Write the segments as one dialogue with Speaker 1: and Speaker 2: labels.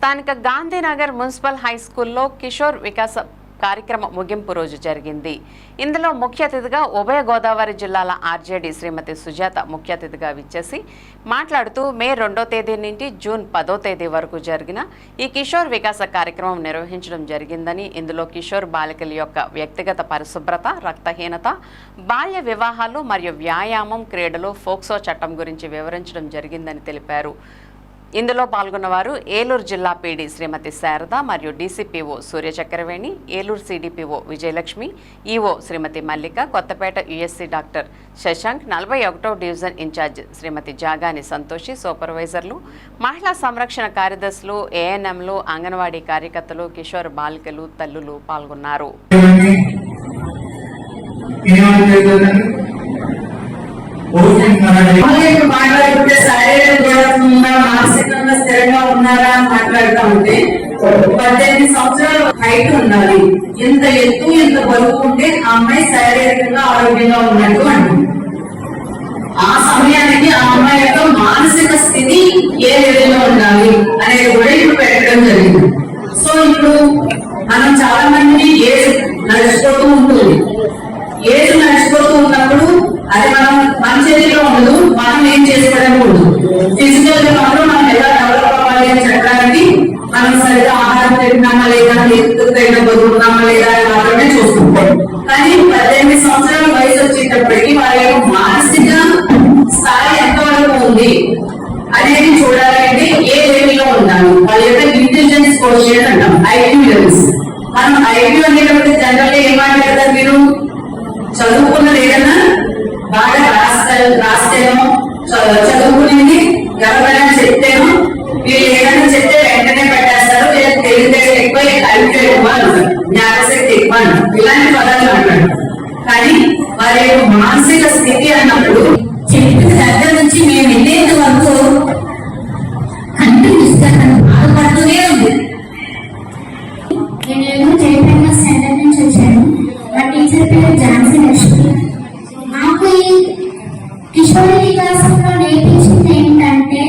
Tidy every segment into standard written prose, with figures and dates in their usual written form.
Speaker 1: స్థానిక Gandhinagar municipal high స్కూల్లో కిషోర్ వికాస కార్యక్రమ ముగింపు రోజు జరిగింది. ఇందులో ముఖ్య అతిథిగా ఉభయ గోదావరి జిల్లాల ఆర్జేడీ శ్రీమతి సుజాత ముఖ్య అతిథిగా విచ్చేసి మాట్లాడుతూ మే 2వ తేదీ నుండి జూన్ 10వ తేదీ వరకు జరిగిన ఈ కిషోర్ వికాస కార్యక్రమం నిర్వహించడం జరిగిందని, ఇందులో కిషోర్ బాలికల యొక్క వ్యక్తిగత పరిశుభ్రత, రక్తహీనత, బాల్య వివాహాలు మరియు వ్యాయామం, క్రీడలు, ఫోక్సో చట్టం గురించి వివరించడం జరిగిందని తెలిపారు. ఇందులో పాల్గొన్నవారు ఏలూరు జిల్లా పీడీ శ్రీమతి శారద మరియు DCPO Suryachakraveni, Eluru CDPO Vijayalakshmi, EO Srimati Mallika, Kothapeta USC doctor Shashank, 41వ డివిజన్ ఇన్ఛార్జ్ శ్రీమతి జాగాని సంతోషి, సూపర్వైజర్లు, మహిళా సంరక్షణ కార్యదర్శులు, ఏఎన్ఎంలు, అంగన్వాడీ కార్యకర్తలు, కిషోర్ బాలికలు, తల్లులు పాల్గొన్నారు.
Speaker 2: మానసికంగా స్థిరంగా ఉన్నారా అని మాట్లాడుతూ ఉంటే 18 సంవత్సరాలు హైట్ ఉండాలి, ఇంత ఎత్తు ఇంత బరువు ఉంటే ఆ అమ్మాయి శారీరకంగా ఆరోగ్యంగా ఉన్నట్టు అంటుంది. ఆ సమయానికి ఆ అమ్మాయి యొక్క మానసిక స్థితి ఏ లెవెల్లో ఉండాలి అనేది కూడా ఇప్పుడు పెట్టడం జరిగింది. సో ఇప్పుడు మనం చాలా మంది ఏజ్ నడిచిపోతూ ఉంటుంది. ఏజ్ నడిచిపోతూ ఉన్నప్పుడు అది మన చేతిలో ఉండదు, మనం ఏం చేసుకోవడం ఉండదు. ఫిజికల్ గా మనం ఎలా డెవలప్ అవ్వాలి అని చెప్పడానికి మనం సరిగ్గా ఆహారం తింటున్నామా లేదా, ఎత్తుకైనా బతుకున్నామా లేదా అని మాత్రమే చూస్తుంటాం. కానీ 18 సంవత్సరాల వయసు వచ్చేటప్పటికి వారి యొక్క మానసిక స్థాయి ఎంతవరకు ఉంది అనేది చూడాలి. అంటే ఏ లెవెల్లో ఉండాలి, వాళ్ళ యొక్క ఇంటెలిజెన్స్ కోషియంట్ అంటాం, ఐక్యూ లెవెల్స్. మనం ఐక్యూ అనేటప్పుడు జనరల్ గా ఏం మాట్లాడతారు, మీరు చదువుకున్నది ఏదన్నా బాగా రాస్తేనో, చదువుకునేది ఎవరైనా చెప్తేనో, వీళ్ళు ఏదైనా చెప్తే వెంటనే పెట్టేస్తారు, వీళ్ళకి తెలివితేటలు ఎక్కువ, ఐక్యూ ఎక్కువ అంటారు, జ్ఞాపశక్తి ఎక్కువ అంటారు, ఇలాంటి పదాలు అంటారు. కానీ వారి యొక్క మానసిక స్థితి అన్నప్పుడు
Speaker 3: చెప్పిన దగ్గర నుంచి మేము వెళ్ళేంత వరకు కంటిన్యూస్గా బాధపడుతూనే ఉంది. నేను చైతన్య సెంటర్ నుంచి వచ్చాను. మా టీచర్ పేరు ఝాన్సీ లక్ష్మి. నాకు ఈ కిషోర వికాసంలో నేర్పించింది ఏంటంటే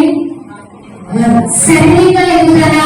Speaker 3: శారీరక ఎదుగుదల,